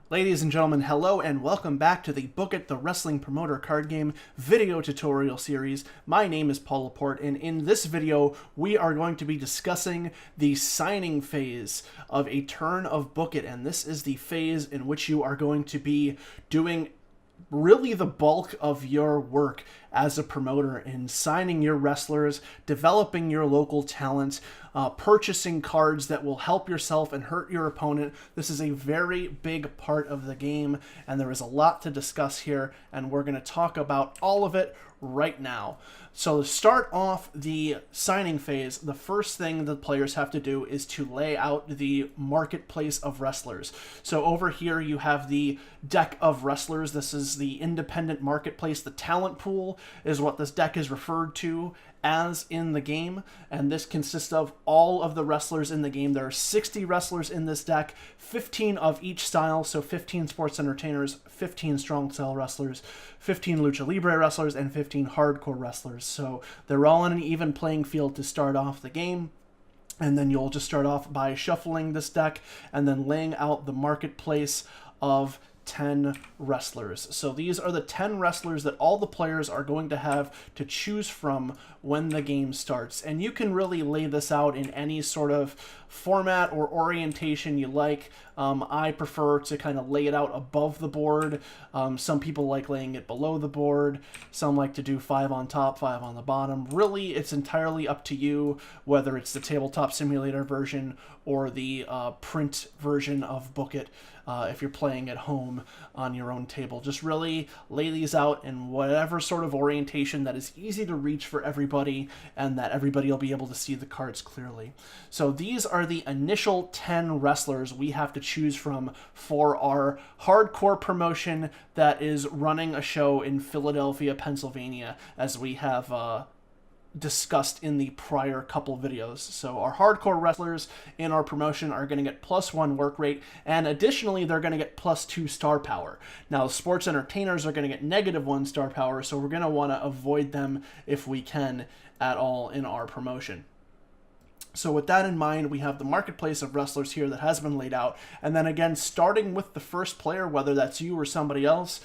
Ladies and gentlemen, hello and welcome back to the Book It, the Wrestling Promoter card game video tutorial series. My name is Paul Laporte, and in this video, we are going to be discussing the signing phase of a turn of Book It, and this is the phase in which you are going to be doing really the bulk of your work as a promoter in signing your wrestlers, developing your local talent, purchasing cards that will help yourself and hurt your opponent. This is a very big part of the game, and there is a lot to discuss here, and we're going to talk about all of it right now. So to start off the signing phase, the first thing the players have to do is to lay out the marketplace of wrestlers. So over here you have the deck of wrestlers. This is the independent marketplace. The talent pool is what this deck is referred to as in the game, and this consists of all of the wrestlers in the game. There are 60 wrestlers in this deck, 15 of each style, so 15 sports entertainers, 15 strong style wrestlers, 15 lucha libre wrestlers, and 15 hardcore wrestlers. So they're all in an even playing field to start off the game. And then you'll just start off by shuffling this deck and then laying out the marketplace of 10 wrestlers. So these are the 10 wrestlers that all the players are going to have to choose from when the game starts. And you can really lay this out in any sort of format or orientation you like. I prefer to kind of lay it out above the board. Some people like laying it below the board. Some like to do 5 on top, 5 on the bottom. Really, it's entirely up to you, whether it's the tabletop simulator version or the print version of Book It. If you're playing at home on your own table, just really lay these out in whatever sort of orientation that is easy to reach for everybody and that everybody will be able to see the cards clearly. So these are the initial 10 wrestlers we have to choose from for our hardcore promotion that is running a show in Philadelphia, Pennsylvania, as we have discussed in the prior couple videos. So our hardcore wrestlers in our promotion are going to get +1 work rate, and additionally they're going to get +2 star power. Now sports entertainers are going to get -1 star power, so we're going to want to avoid them if we can at all in our promotion. So with that in mind, we have the marketplace of wrestlers here that has been laid out. And then again, starting with the first player, whether that's you or somebody else,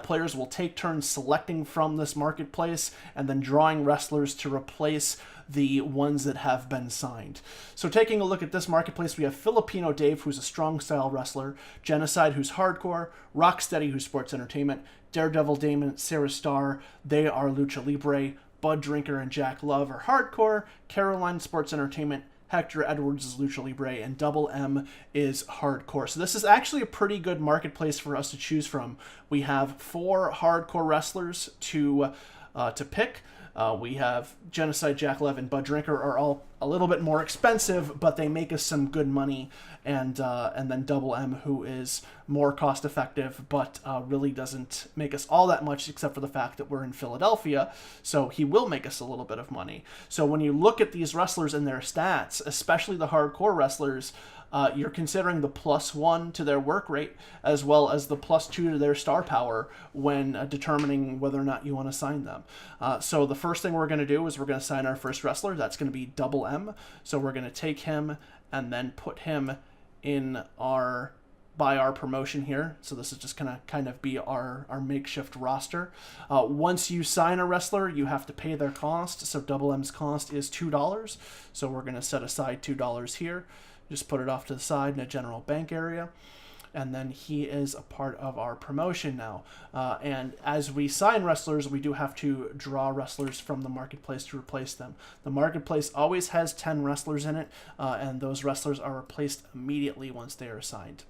players will take turns selecting from this marketplace and then drawing wrestlers to replace the ones that have been signed. So taking a look at this marketplace, we have Filipino Dave, who's a strong style wrestler, Genocide, who's hardcore, Rocksteady, who's sports entertainment, Daredevil Damon, Sarah Starr, they are lucha libre, Bud Drinker and Jack Love are hardcore, Caroline Sports Entertainment, Hector Edwards is lucha libre, and Double M is hardcore. So this is actually a pretty good marketplace for us to choose from. We have 4 hardcore wrestlers to pick. We have Genocide, Jack Love, and Bud Drinker are all a little bit more expensive, but they make us some good money. And then Double M, who is more cost effective, but really doesn't make us all that much, except for the fact that we're in Philadelphia. So he will make us a little bit of money. So when you look at these wrestlers and their stats, especially the hardcore wrestlers, you're considering the +1 to their work rate as well as the +2 to their star power when determining whether or not you want to sign them. So the first thing we're going to do is we're going to sign our first wrestler. That's going to be Double M. So we're going to take him and then put him in our promotion here. So this is just going to kind of be our makeshift roster. Once you sign a wrestler, you have to pay their cost. So Double M's cost is $2. So we're going to set aside $2 here. Just put it off to the side in a general bank area. And then he is a part of our promotion now. And as we sign wrestlers, we do have to draw wrestlers from the marketplace to replace them. The marketplace always has 10 wrestlers in it, and those wrestlers are replaced immediately once they are signed.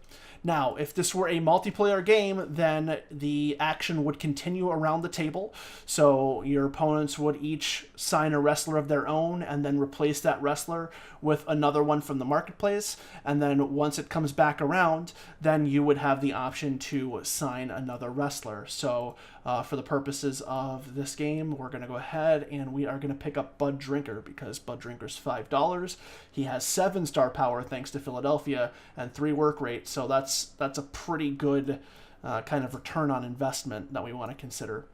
Now, if this were a multiplayer game, then the action would continue around the table. So your opponents would each sign a wrestler of their own and then replace that wrestler with another one from the marketplace. And then once it comes back around, then you would have the option to sign another wrestler. So for the purposes of this game, we're going to go ahead and we are going to pick up Bud Drinker because Bud Drinker's $5. He has 7 star power thanks to Philadelphia and 3 work rate. So that's a pretty good kind of return on investment that we want to consider.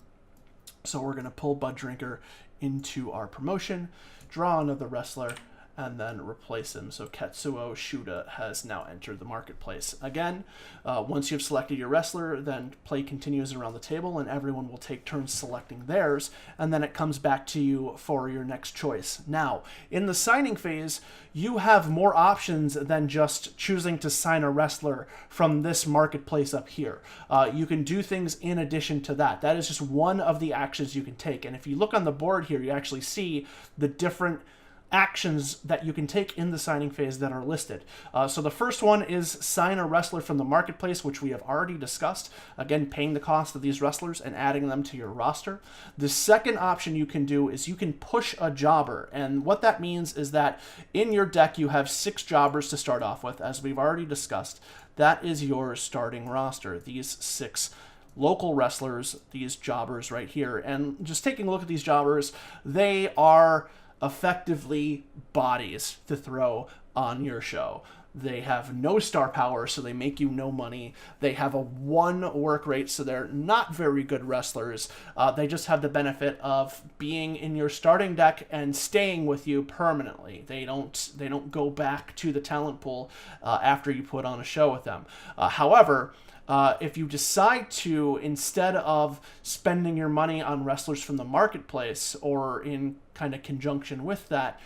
So we're going to pull Bud Drinker into our promotion, draw another wrestler, and then replace him. So Katsuo Shuda has now entered the marketplace. Again, once you've selected your wrestler, then play continues around the table, and everyone will take turns selecting theirs, and then it comes back to you for your next choice. Now, in the signing phase, you have more options than just choosing to sign a wrestler from this marketplace up here. You can do things in addition to that. That is just one of the actions you can take. And if you look on the board here, you actually see the different actions that you can take in the signing phase that are listed. So the first one is sign a wrestler from the marketplace, which we have already discussed. Again, paying the cost of these wrestlers and adding them to your roster. The second option you can do is you can push a jobber. And what that means is that in your deck, you have 6 jobbers to start off with, as we've already discussed. That is your starting roster, these 6 local wrestlers, these jobbers right here. And just taking a look at these jobbers, they are effectively bodies to throw on your show. They have no star power, so they make you no money. They have a 1 work rate, so they're not very good wrestlers. They just have the benefit of being in your starting deck and staying with you permanently. They don't go back to the talent pool after you put on a show with them. However, if you decide to, instead of spending your money on wrestlers from the marketplace or in kind of conjunction with that,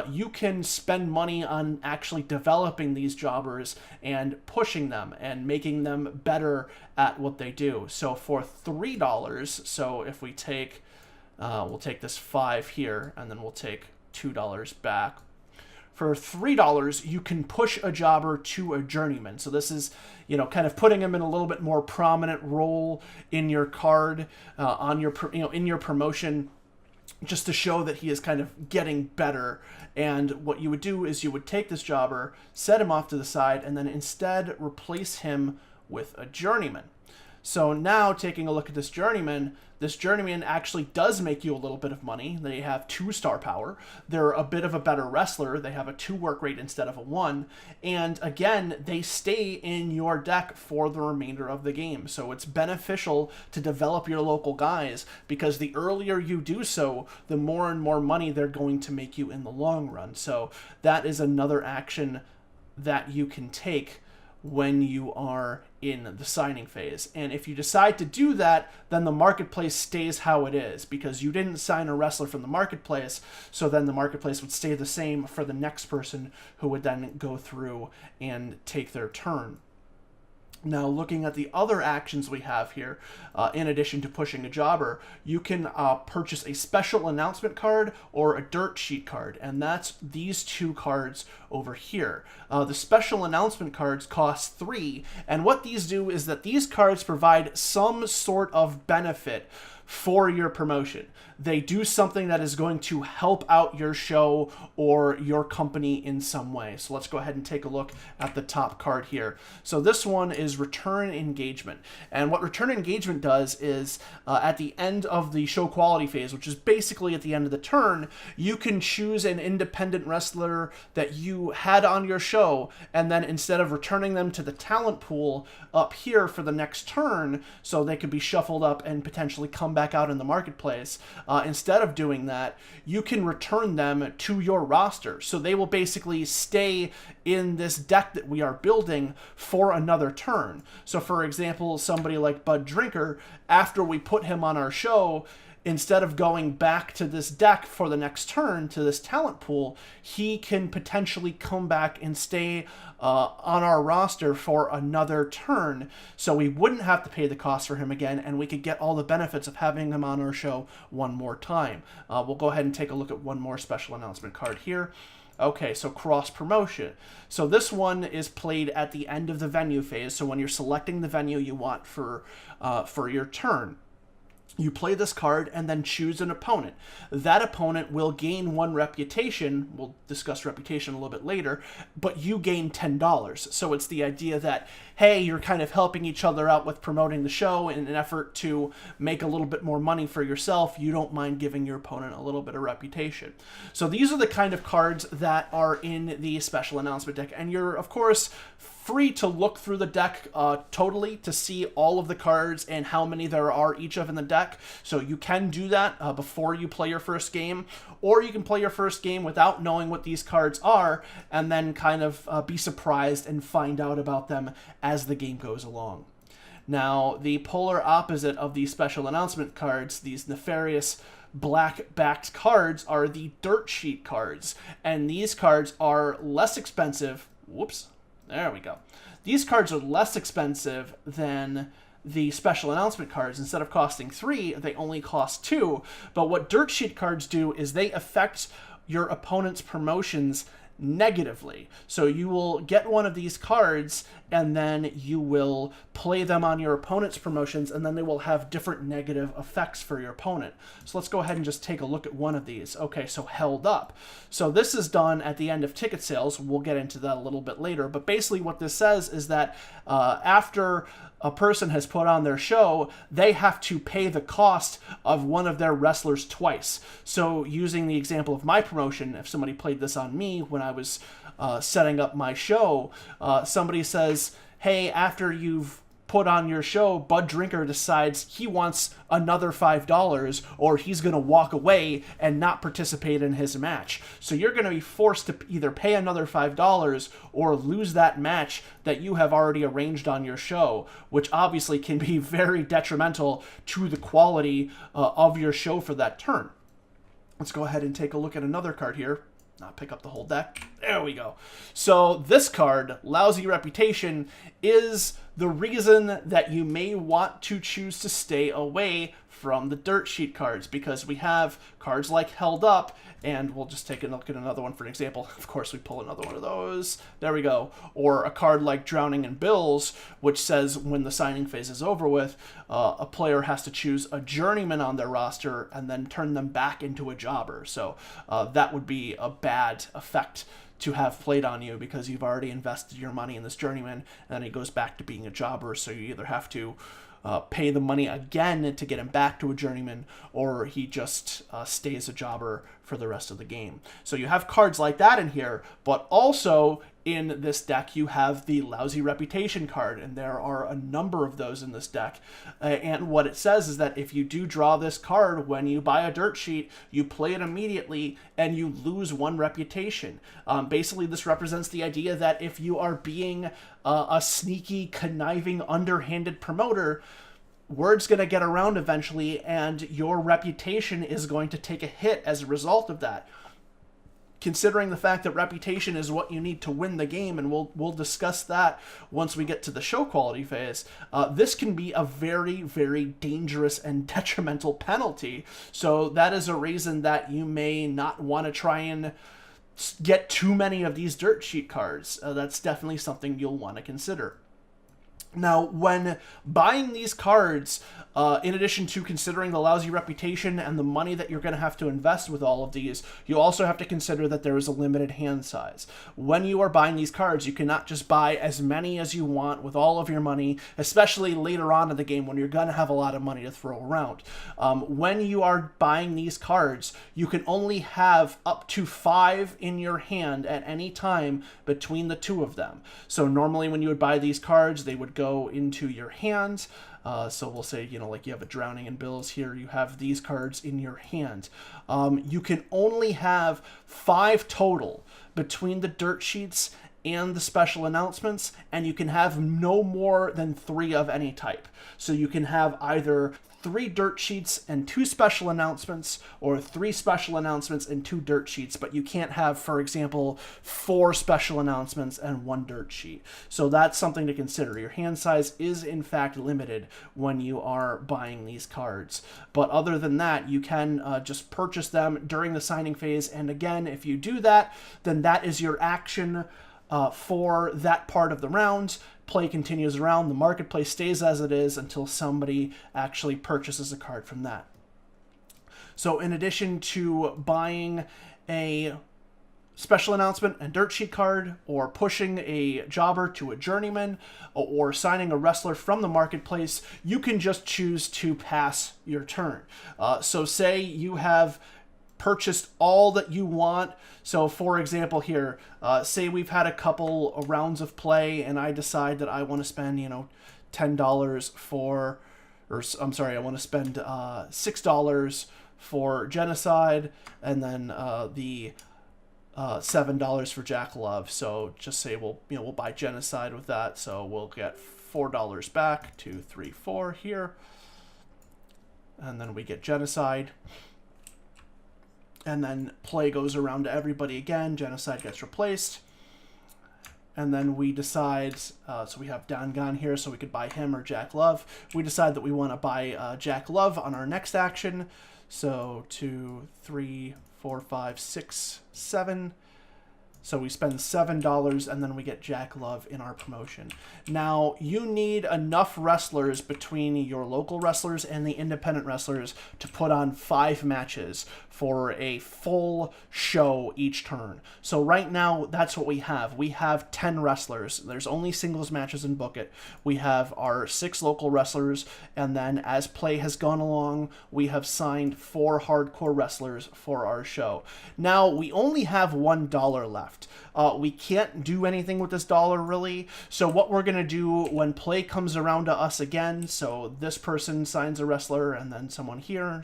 you can spend money on actually developing these jobbers and pushing them and making them better at what they do. So for $3, so if we take, we'll take this 5 here, and then we'll take $2 back. For $3, you can push a jobber to a journeyman. So this is, kind of putting him in a little bit more prominent role in your card, on your, in your promotion, just to show that he is kind of getting better. And what you would do is you would take this jobber, set him off to the side, and then instead replace him with a journeyman. So now, taking a look at this journeyman actually does make you a little bit of money. They have 2 star power. They're a bit of a better wrestler. They have a 2 work rate instead of a 1. And again, they stay in your deck for the remainder of the game. So it's beneficial to develop your local guys, because the earlier you do so, the more and more money they're going to make you in the long run. So that is another action that you can take when you are in the signing phase. And if you decide to do that, then the marketplace stays how it is, because you didn't sign a wrestler from the marketplace, so then the marketplace would stay the same for the next person, who would then go through and take their turn. Now, looking at the other actions we have here, in addition to pushing a jobber, you can purchase a special announcement card or a dirt sheet card, and that's these 2 cards over here. The special announcement cards cost 3, and what these do is that these cards provide some sort of benefit for your promotion. They do something that is going to help out your show or your company in some way. So let's go ahead and take a look at the top card here. So this one is Return Engagement. And what Return Engagement does is at the end of the show quality phase, which is basically at the end of the turn, you can choose an independent wrestler that you had on your show, and then instead of returning them to the talent pool up here for the next turn, so they could be shuffled up and potentially come back out in the marketplace, instead of doing that, you can return them to your roster. So they will basically stay in this deck that we are building for another turn. So for example, somebody like Bud Drinker, after we put him on our show, instead of going back to this deck for the next turn, to this talent pool, he can potentially come back and stay on our roster for another turn. So we wouldn't have to pay the cost for him again, and we could get all the benefits of having him on our show one more time. We'll go ahead and take a look at one more special announcement card here. Okay, so cross promotion. So this one is played at the end of the venue phase. So when you're selecting the venue you want for your turn, you play this card and then choose an opponent. That opponent will gain 1 reputation. We'll discuss reputation a little bit later, but you gain $10. So it's the idea that, hey, you're kind of helping each other out with promoting the show in an effort to make a little bit more money for yourself. You don't mind giving your opponent a little bit of reputation. So these are the kind of cards that are in the special announcement deck, and you're, of course, free to look through the deck totally to see all of the cards and how many there are each of in the deck. So you can do that before you play your first game, or you can play your first game without knowing what these cards are and then kind of be surprised and find out about them as the game goes along. Now, the polar opposite of these special announcement cards, these nefarious black-backed cards, are the dirt sheet cards. And these cards are less expensive. Whoops. There we go. These cards are less expensive than the special announcement cards. Instead of costing 3, they only cost 2. But what dirt sheet cards do is they affect your opponent's promotions negatively. So you will get one of these cards and then you will play them on your opponent's promotions, and then they will have different negative effects for your opponent. So let's go ahead and just take a look at one of these. Okay, so Held Up. So this is done at the end of ticket sales. We'll get into that a little bit later. But basically what this says is that after a person has put on their show, they have to pay the cost of one of their wrestlers twice. So using the example of my promotion, if somebody played this on me when I was setting up my show, somebody says, hey, after you've put on your show, Bud Drinker decides he wants another $5, or he's going to walk away and not participate in his match. So you're going to be forced to either pay another $5 or lose that match that you have already arranged on your show, which obviously can be very detrimental to the quality of your show for that turn. Let's go ahead and take a look at another card here. Not pick up the whole deck. There we go. So this card, Lousy Reputation, is the reason that you may want to choose to stay away from the dirt sheet cards, because we have cards like Held Up, and we'll just take a look at another one for an example. Of course, we pull another one of those. There we go. Or a card like Drowning in Bills, which says when the signing phase is over with, a player has to choose a journeyman on their roster and then turn them back into a jobber. So that would be a bad effect to have played on you, because you've already invested your money in this journeyman, and then he goes back to being a jobber. So you either have to pay the money again to get him back to a journeyman, or he just stays a jobber for the rest of the game. So you have cards like that in here, but also in this deck you have the Lousy Reputation card, and there are a number of those in this deck. And what it says is that if you do draw this card when you buy a dirt sheet, you play it immediately and you lose 1 reputation. Basically, this represents the idea that if you are being a sneaky, conniving, underhanded promoter, word's going to get around eventually, and your reputation is going to take a hit as a result of that. Considering the fact that reputation is what you need to win the game, and we'll discuss that once we get to the show quality phase, this can be a very, very dangerous and detrimental penalty. So that is a reason that you may not want to try and get too many of these dirt sheet cards. That's definitely something you'll want to consider. Now, when buying these cards, in addition to considering the Lousy Reputation and the money that you're going to have to invest with all of these, you also have to consider that there is a limited hand size. When you are buying these cards, you cannot just buy as many as you want with all of your money, especially later on in the game when you're going to have a lot of money to throw around. When you are buying these cards, you can only have up to 5 in your hand at any time between the 2 of them. So normally when you would buy these cards, they would go into your hands. So we'll say, like you have a Drowning in Bills here, you have these cards in your hand. You can only have 5 total between the dirt sheets and the special announcements, and you can have no more than 3 of any type. So you can have either 3 dirt sheets and 2 special announcements, or 3 special announcements and 2 dirt sheets, but you can't have, for example, 4 special announcements and 1 dirt sheet. So that's something to consider. Your hand size is in fact limited when you are buying these cards. But other than that, you can just purchase them during the signing phase, and again, if you do that, then that is your action for that part of the round. Play continues around, the marketplace stays as it is until somebody actually purchases a card from that. So in addition to buying a special announcement and dirt sheet card, or pushing a jobber to a journeyman, or signing a wrestler from the marketplace, you can just choose to pass your turn. So say you have purchased all that you want. So for example here, say we've had a couple rounds of play and I decide that I want to spend, you know, $10 for, or I'm sorry, I want to spend $6 for Genocide, and then the $7 for Jack Love. So just say we'll buy Genocide with that. So we'll get $4 back, 2, 3, 4 here, and then we get Genocide. And then play goes around to everybody again. Genocide gets replaced. And then we decide, so we have Dangan here, so we could buy him or Jack Love. We decide that we want to buy Jack Love on our next action. So 2, 3, 4, 5, 6, 7. So we spend $7 and then we get Jack Love in our promotion. Now, you need enough wrestlers between your local wrestlers and the independent wrestlers to put on 5 matches for a full show each turn. So right now, that's what we have. We have 10 wrestlers. There's only singles matches in Book It. We have our 6 local wrestlers, and then as play has gone along, we have signed 4 hardcore wrestlers for our show. Now, we only have $1 left. We can't do anything with this dollar, really. So what we're going to do when play comes around to us again, so this person signs a wrestler, and then someone here,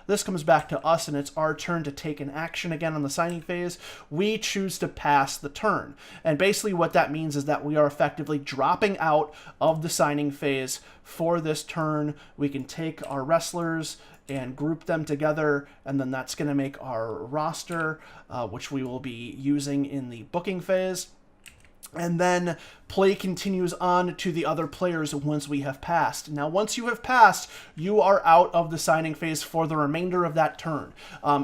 this comes back to us, and it's our turn to take an action again on the signing phase. We choose to pass the turn. And basically what that means is that we are effectively dropping out of the signing phase for this turn. We can take our wrestlers and group them together, and then that's going to make our roster, which we will be using in the booking phase. And then play continues on to the other players once we have passed. Now, once you have passed, you are out of the signing phase for the remainder of that turn.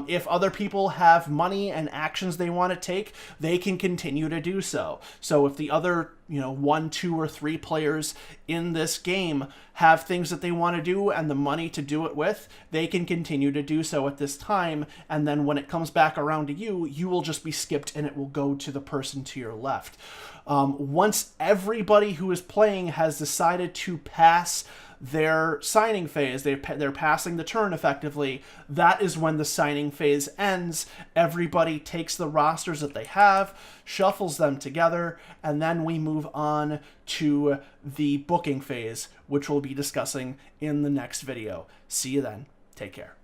If other people have money and actions they want to take, they can continue to do so. So if the other 1, 2, or 3 players in this game have things that they want to do and the money to do it with, they can continue to do so at this time. And then when it comes back around to you, you will just be skipped and it will go to the person to your left. Once everybody who is playing has decided to pass their signing phase, they're passing the turn effectively, that is when the signing phase ends. Everybody takes the rosters that they have, shuffles them together, and then we move on to the booking phase, which we'll be discussing in the next video. See you then. Take care.